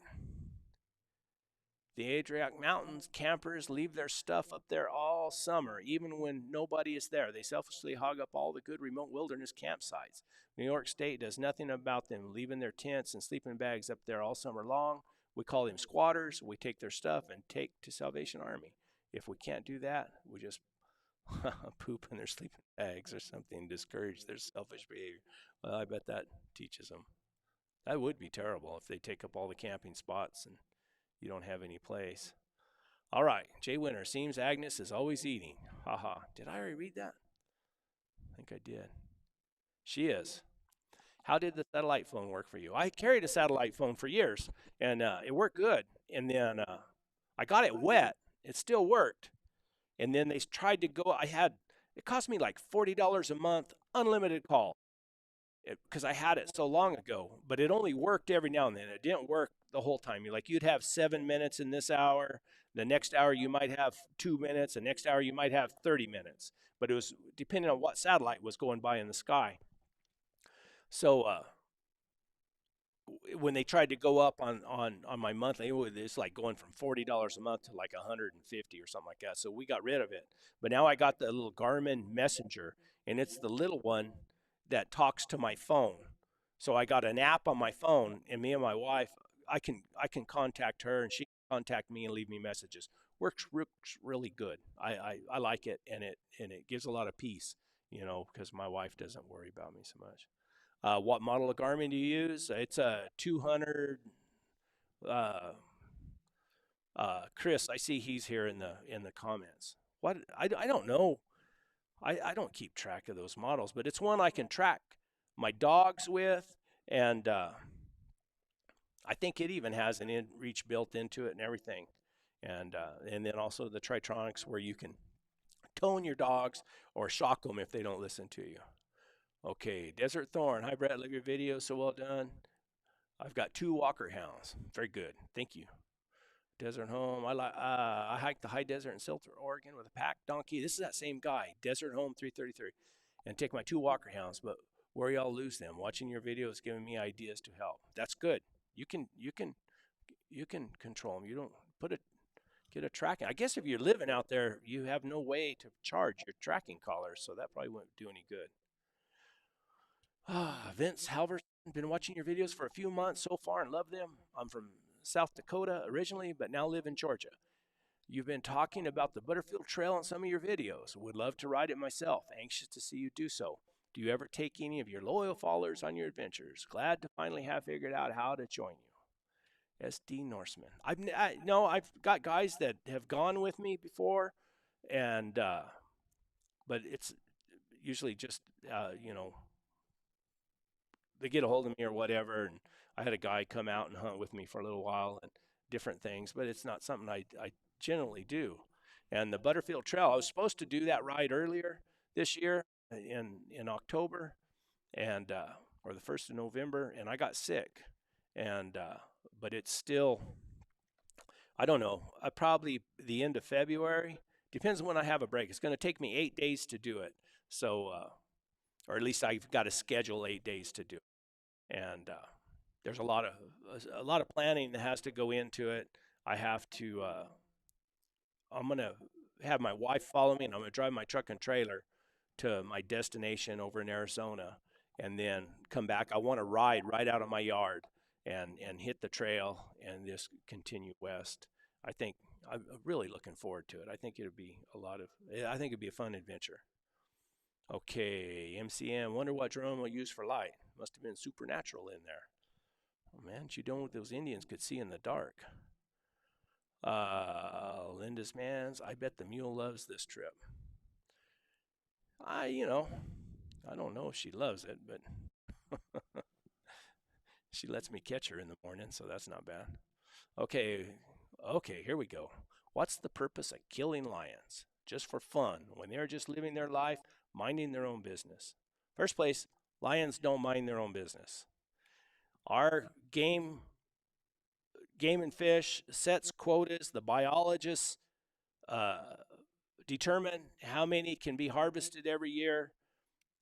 The Adriatic Mountains, campers leave their stuff up there all summer, even when nobody is there. They selfishly hog up all the good remote wilderness campsites. New York State does nothing about them, leaving their tents and sleeping bags up there all summer long. We call them squatters. We take their stuff and take to Salvation Army. If we can't do that, we just poop in their sleeping bags or something, discourage their selfish behavior. Well, I bet that teaches them. That would be terrible if they take up all the camping spots and you don't have any place. All right, Jay Winter, seems Agnes is always eating. Haha. Did I already read that? I think I did. She is. How did the satellite phone work for you? I carried a satellite phone for years, and it worked good. And then I got it wet. It still worked. And then they tried to go. It cost me like $40 a month, unlimited call, because I had it so long ago. But it only worked every now and then. It didn't work the whole time. You'd have 7 minutes in this hour. The next hour you might have 2 minutes. The next hour you might have 30 minutes. But it was depending on what satellite was going by in the sky. So when they tried to go up on my monthly, it's like going from $40 a month to like $150 or something like that. So we got rid of it. But now I got the little Garmin Messenger, and it's the little one that talks to my phone. So I got an app on my phone, and me and my wife, I can contact her, and she can contact me and leave me messages. Works really good. I like it, and it gives a lot of peace, because my wife doesn't worry about me so much. What model of Garmin do you use? It's a 200. Chris, I see he's here in the comments. What? I don't know. I don't keep track of those models, but it's one I can track my dogs with, and I think it even has an inReach built into it and everything, and then also the Tritronics where you can tone your dogs or shock them if they don't listen to you. Okay, Desert Thorn. Hi, Brett. Love your video. So well done. I've got 2 Walker hounds. Very good. Thank you. Desert Home. I hiked the high desert in Silver, Oregon with a pack donkey. This is that same guy, Desert Home 333, and take my 2 Walker hounds. But where y'all lose them? Watching your video is giving me ideas to help. That's good. You can control them. You don't get a tracking. I guess if you're living out there, you have no way to charge your tracking collars, so that probably wouldn't do any good. Vince Halverson, been watching your videos for a few months so far and love them. I'm from South Dakota originally, but now live in Georgia. You've been talking about the Butterfield Trail in some of your videos. Would love to ride it myself. Anxious to see you do so. Do you ever take any of your loyal followers on your adventures? Glad to finally have figured out how to join you. SD Norseman. I've got guys that have gone with me before, and but it's usually just they get a hold of me or whatever. And I had a guy come out and hunt with me for a little while and different things, but it's not something I generally do. And the Butterfield Trail, I was supposed to do that ride earlier this year in October, and or the 1st of November, and I got sick. And but it's still, I don't know, probably the end of February. Depends on when I have a break. It's going to take me 8 days to do it. So, or at least I've got to schedule 8 days to do it. And there's a lot of planning that has to go into it. I have to. I'm going to have my wife follow me, and I'm going to drive my truck and trailer to my destination over in Arizona, and then come back. I want to ride right out of my yard and hit the trail and just continue west. I think I'm really looking forward to it. I think it'd be a fun adventure. Okay, MCM, wonder what drone we'll use for light. Must have been supernatural in there. Oh man, you know what those Indians could see in the dark. Linda's Mans, I bet the mule loves this trip. I don't know if she loves it, but she lets me catch her in the morning, so that's not bad. Okay, here we go. What's the purpose of killing lions? Just for fun, when they're just living their life, minding their own business. First place, lions don't mind their own business. Our game and fish sets quotas. The biologists determine how many can be harvested every year,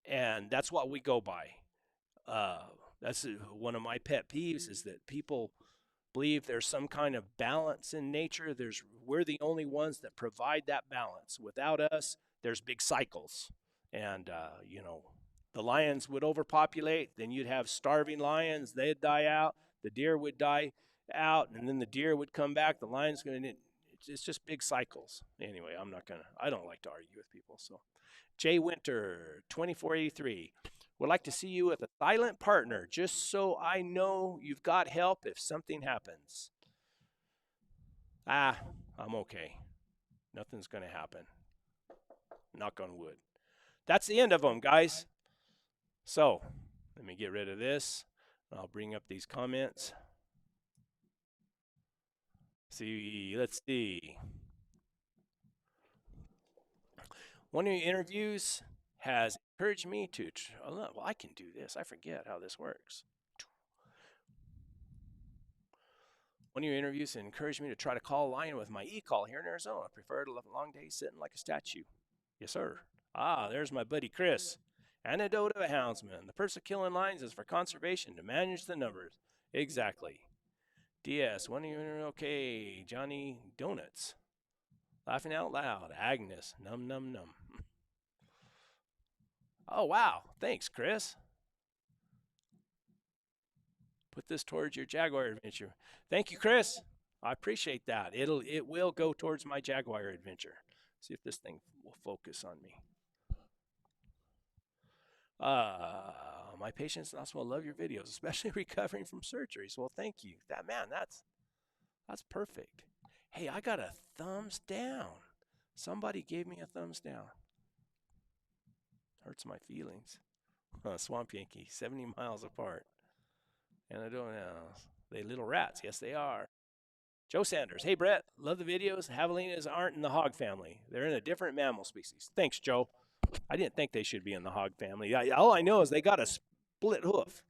and that's what we go by. That's one of my pet peeves, is that people believe there's some kind of balance in nature. We're the only ones that provide that balance. Without us, there's big cycles. And, the lions would overpopulate, then you'd have starving lions, they'd die out, the deer would die out, and then the deer would come back, the lions it's just big cycles. Anyway, I don't like to argue with people. So Jay Winter, 2483. Would like to see you with a silent partner, just so I know you've got help if something happens. I'm okay. Nothing's going to happen. Knock on wood. That's the end of them, guys. So let me get rid of this. I'll bring up these comments. Let's see. One of your interviews has encouraged me to, well, I can do this. I forget how this works. One of your interviews encouraged me to try to call a lion with my e-call here in Arizona. I prefer to live a long day sitting like a statue. Yes, sir. There's my buddy Chris. Antidote of a houndsman. The purpose of killing lions is for conservation, to manage the numbers. Exactly. DS, okay. Johnny Donuts. Laughing out loud. Agnes, num num num. Oh, wow. Thanks, Chris. Put this towards your Jaguar adventure. Thank you, Chris. I appreciate that. It will go towards my Jaguar adventure. See if this thing will focus on me. My patients also will love your videos, especially recovering from surgeries. Well, thank you. That's perfect. Hey, I got a thumbs down. Somebody gave me a thumbs down. Hurts my feelings. Swamp Yankee, 70 miles apart. And I don't know. They little rats. Yes, they are. Joe Sanders. Hey, Brett. Love the videos. Javelinas aren't in the hog family. They're in a different mammal species. Thanks, Joe. I didn't think they should be in the hog family. All I know is they got a split hoof.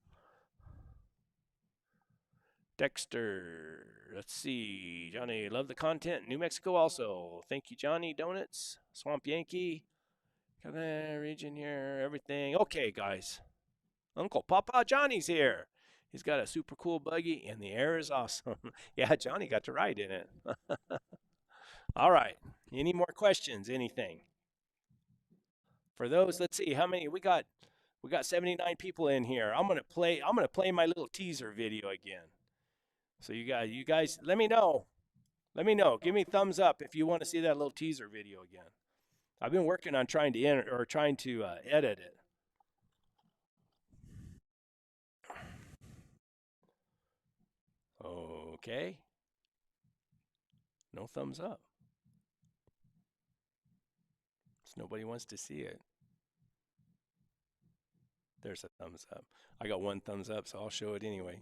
Dexter. Let's see. Johnny, love the content. New Mexico also. Thank you, Johnny. Donuts. Swamp Yankee. Region here. Everything. Okay, guys. Uncle Papa Johnny's here. He's got a super cool buggy, and the air is awesome. Yeah, Johnny got to ride in it. All right. Any more questions? Anything? For those, let's see how many we got. We got 79 people in here. I'm gonna play my little teaser video again. So you guys, let me know Let me know. Give me thumbs up if you want to see that little teaser video again. I've been working on trying to edit it. Okay. No thumbs up. Nobody wants to see it. There's a thumbs up. I got one thumbs up, so I'll show it anyway.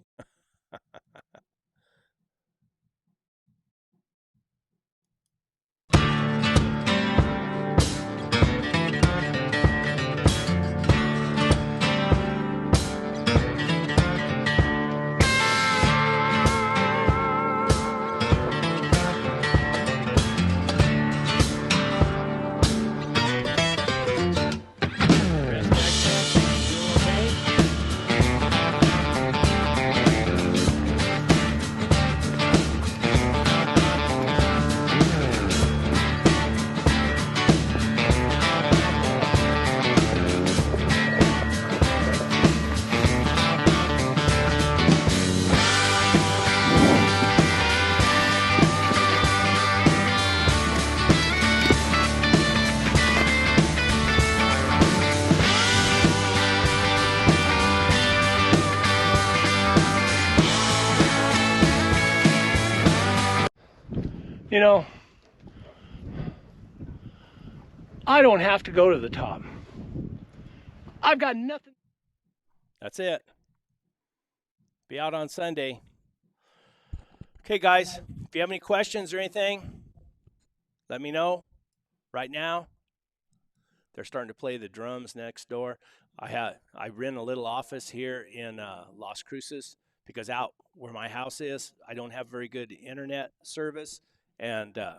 You know, I don't have to go to the top. I've got nothing. That's it. Be out on Sunday. Okay, guys, if you have any questions or anything, let me know. Right now, they're starting to play the drums next door. I rent a little office here in Las Cruces because out where my house is, I don't have very good internet service, and it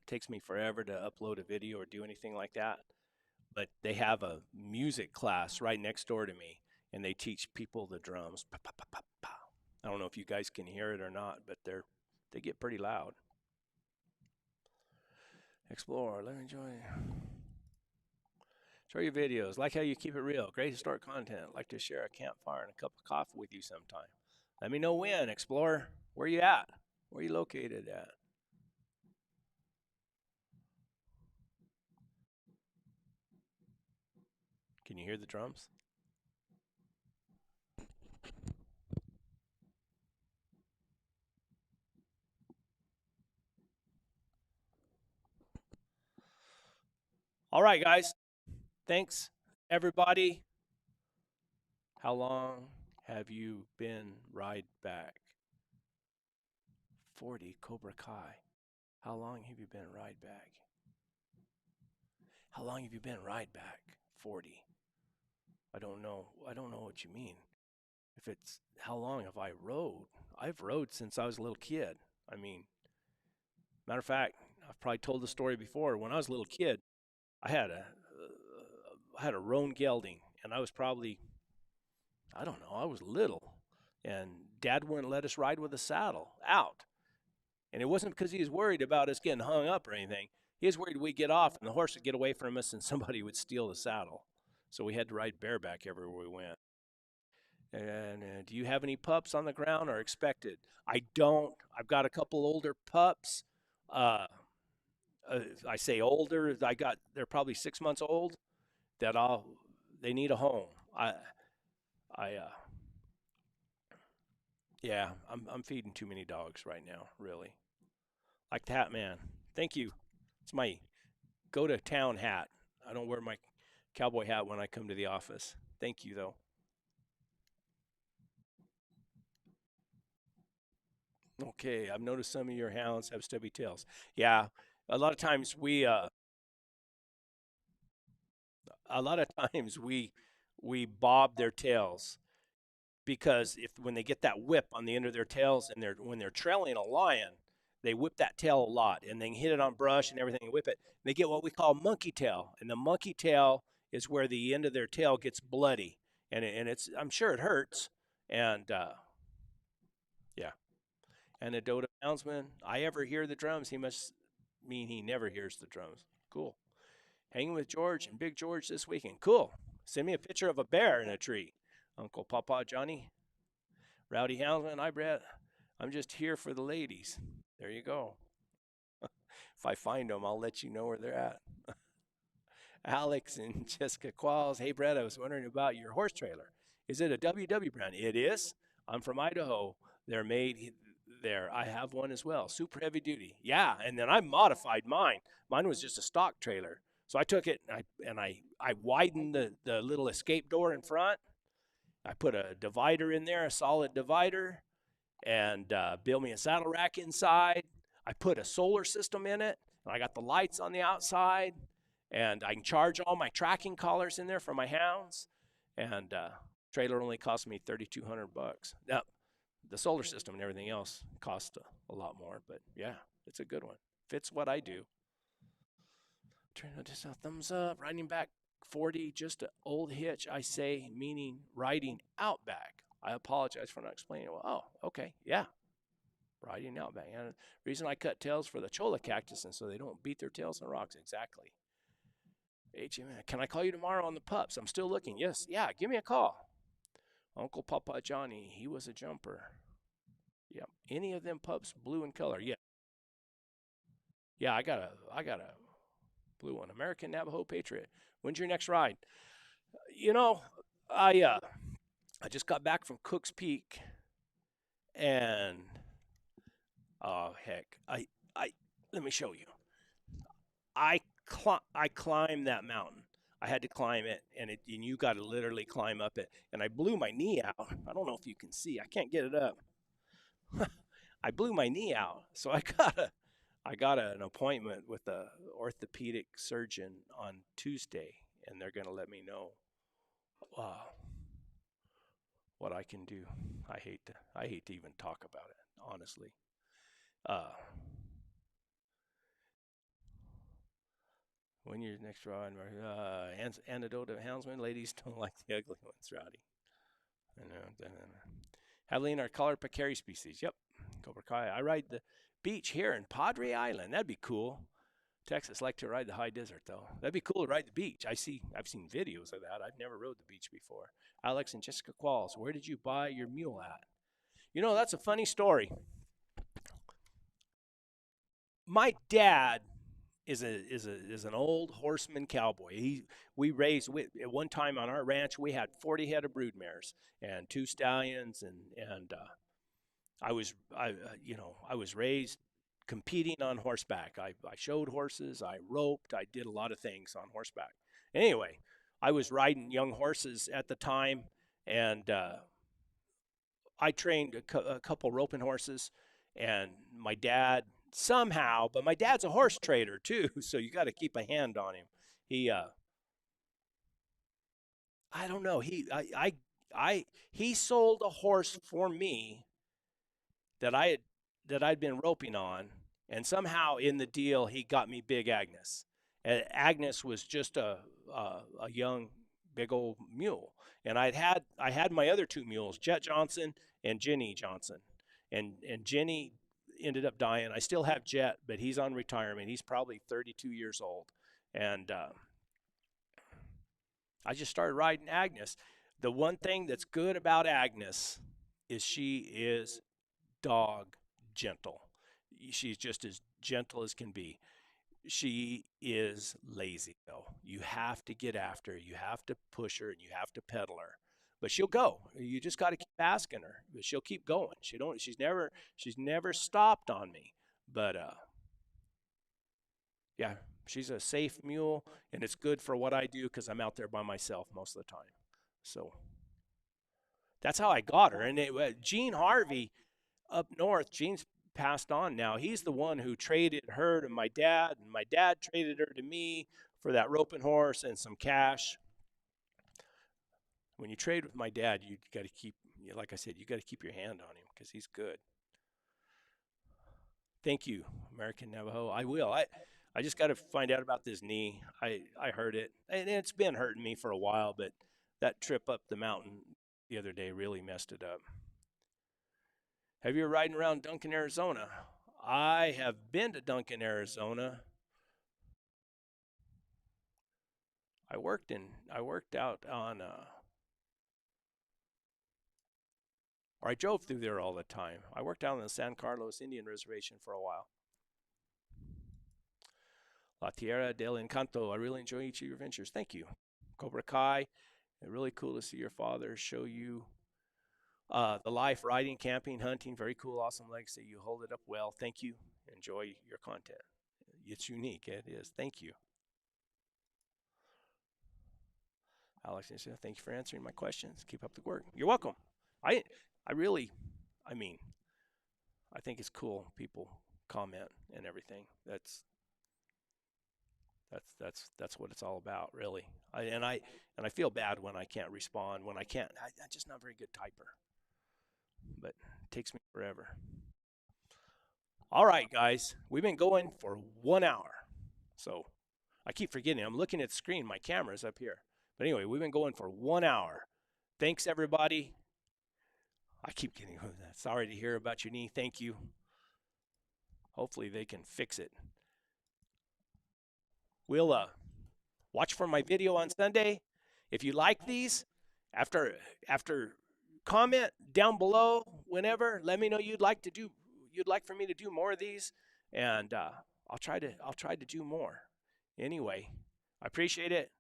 takes me forever to upload a video or do anything like that. But they have a music class right next door to me, and they teach people the drums. Pa, pa, pa, pa, pa. I don't know if you guys can hear it or not, but they get pretty loud. Explore, let me enjoy. Show your videos. Like how you keep it real. Great historic content. Like to share a campfire and a cup of coffee with you sometime. Let me know when, Explorer. Where you at? Where you located at? Can you hear the drums? All right, guys. Thanks, everybody. How long have you been ride back? 40 Cobra Kai. How long have you been ride back? How long have you been ride back? 40. I don't know. I don't know what you mean. If it's how long have I rode? I've rode since I was a little kid. I mean, matter of fact, I've probably told the story before. When I was a little kid, I had a roan gelding, and I was probably, I don't know, I was little, and Dad wouldn't let us ride with a saddle out, and it wasn't because he was worried about us getting hung up or anything. He was worried we'd get off and the horse would get away from us and somebody would steal the saddle. So we had to ride bareback everywhere we went. And do you have any pups on the ground or expected? I don't. I've got a couple older pups. Uh, I say older. They're probably 6 months old. That all they need a home. I yeah. I'm feeding too many dogs right now. Really. Like the hat man. Thank you. It's my go to town hat. I don't wear my cowboy hat when I come to the office. Thank you though. Okay, I've noticed some of your hounds have stubby tails. Yeah, a lot of times we a lot of times we bob their tails because if when they get that whip on the end of their tails and when they're trailing a lion, they whip that tail a lot and they hit it on brush and everything and whip it. They get what we call monkey tail, and the monkey tail is where the end of their tail gets bloody, and it's I'm sure it hurts, and yeah. And a Dota houndsman, I ever hear the drums, he must mean he never hears the drums. Cool. Hanging with George and Big George this weekend. Cool. Send me a picture of a bear in a tree. Uncle Papa Johnny, Rowdy Houndsman, I bet I'm just here for the ladies. There you go. If I find them, I'll let you know where they're at. Alex and Jessica Qualls. Hey, Brett, I was wondering about your horse trailer. Is it a WW brand? It is. I'm from Idaho. They're made there. I have one as well. Super heavy duty. Yeah, and then I modified mine. Mine was just a stock trailer. So I took it and I widened the little escape door in front. I put a divider in there, a solid divider, and built me a saddle rack inside. I put a solar system in it. And I got the lights on the outside, and I can charge all my tracking collars in there for my hounds. And trailer only cost me $3,200. Now, the solar system and everything else cost a lot more, but yeah, it's a good one. Fits what I do. Just a thumbs up. Riding back 40, just an old hitch, I say, meaning riding outback. I apologize for not explaining it well. Oh, okay, yeah. Riding outback. And the reason I cut tails for the cholla cactus and so they don't beat their tails on rocks. Exactly. Can I call you tomorrow on the pups? I'm still looking. Yes, yeah, give me a call. Uncle Papa Johnny, he was a jumper. Yep. Any of them pups blue in color? Yeah. Yeah, I got a blue one. American Navajo Patriot. When's your next ride? You know, I just got back from Cook's Peak, and oh heck, I let me show you. I climbed that mountain. I had to climb it, and you got to literally climb up it. And I blew my knee out. I don't know if you can see. I can't get it up. I blew my knee out, so I got an appointment with a orthopedic surgeon on Tuesday, and they're going to let me know what I can do. I hate to even talk about it, honestly. When your next ride, antidote of houndsman, ladies don't like the ugly ones, Rowdy. I know. Javelina are colored Picari species. Yep. Cobra Kai. I ride the beach here in Padre Island. That'd be cool. Texas like to ride the high desert though. That'd be cool to ride the beach. I've seen videos of that. I've never rode the beach before. Alex and Jessica Qualls, where did you buy your mule at? You know, that's a funny story. My dad is an old horseman cowboy. We raised at one time on our ranch we had 40 head of brood mares and 2 stallions and I was raised competing on horseback. I showed horses, I roped, I did a lot of things on horseback. Anyway, I was riding young horses at the time, and I trained a couple roping horses, and my dad somehow, but my dad's a horse trader too, so you got to keep a hand on him. He, I don't know, he sold a horse for me that I'd been roping on, and somehow in the deal he got me Big Agnes. And Agnes was just a young, big old mule, and I had my other 2 mules, Jet Johnson and Jenny Johnson, and Jenny ended up dying. I still have Jet, but he's on retirement. He's probably 32 years old, and I just started riding Agnes. The one thing that's good about Agnes is she is dog gentle. She's just as gentle as can be. She is lazy though. You have to get after her, you have to push her, and you have to pedal her. But she'll go. You just got to keep asking her. But she'll keep going. She's never stopped on me. But yeah, she's a safe mule, and it's good for what I do because I'm out there by myself most of the time. So that's how I got her. And Gene Harvey up north, Gene's passed on now. He's the one who traded her to my dad, and my dad traded her to me for that roping horse and some cash. When you trade with my dad, you got to keep, like I said, you got to keep your hand on him because he's good. Thank you, American Navajo. I will. I just got to find out about this knee. I hurt it, and it's been hurting me for a while, but that trip up the mountain the other day really messed it up. Have you ever ridden around Duncan, Arizona? I have been to Duncan, Arizona. I worked out on, or I drove through there all the time. I worked out on the San Carlos Indian Reservation for a while. La Tierra del Encanto. I really enjoy each of your ventures. Thank you. Cobra Kai. Really cool to see your father show you the life, riding, camping, hunting. Very cool, awesome legacy. You hold it up well. Thank you. Enjoy your content. It's unique. It is. Thank you. Alex, thank you for answering my questions. Keep up the work. You're welcome. I really, I mean, I think it's cool people comment and everything. That's what it's all about, really. I feel bad when I can't respond, when I can't. I'm just not a very good typer, but it takes me forever. All right, guys, we've been going for 1 hour, so I keep forgetting. I'm looking at the screen. My camera's up here. But anyway, we've been going for 1 hour. Thanks, everybody. I keep getting that. Sorry to hear about your knee. Thank you. Hopefully they can fix it. We'll watch for my video on Sunday. If you like these, after comment down below whenever, let me know you'd like for me to do more of these, and I'll try to do more. Anyway, I appreciate it.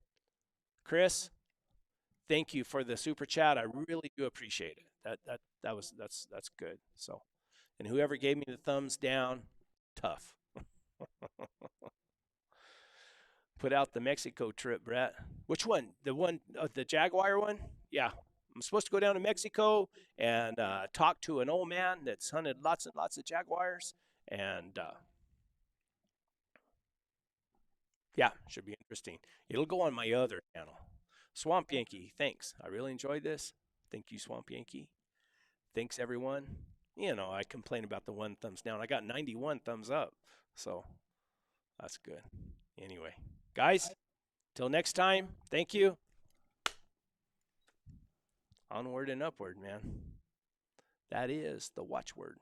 Chris, thank you for the super chat. I really do appreciate it. That's good. So, and whoever gave me the thumbs down, tough. Put out the Mexico trip, Brett. Which one? The one, the Jaguar one? Yeah. I'm supposed to go down to Mexico and talk to an old man that's hunted lots and lots of jaguars. And yeah, should be interesting. It'll go on my other channel. Swamp Yankee, thanks. I really enjoyed this. Thank you, Swamp Yankee. Thanks, everyone. You know, I complain about the 1 thumbs down. I got 91 thumbs up. So that's good. Anyway, guys, till next time, thank you. Onward and upward, man. That is the watchword.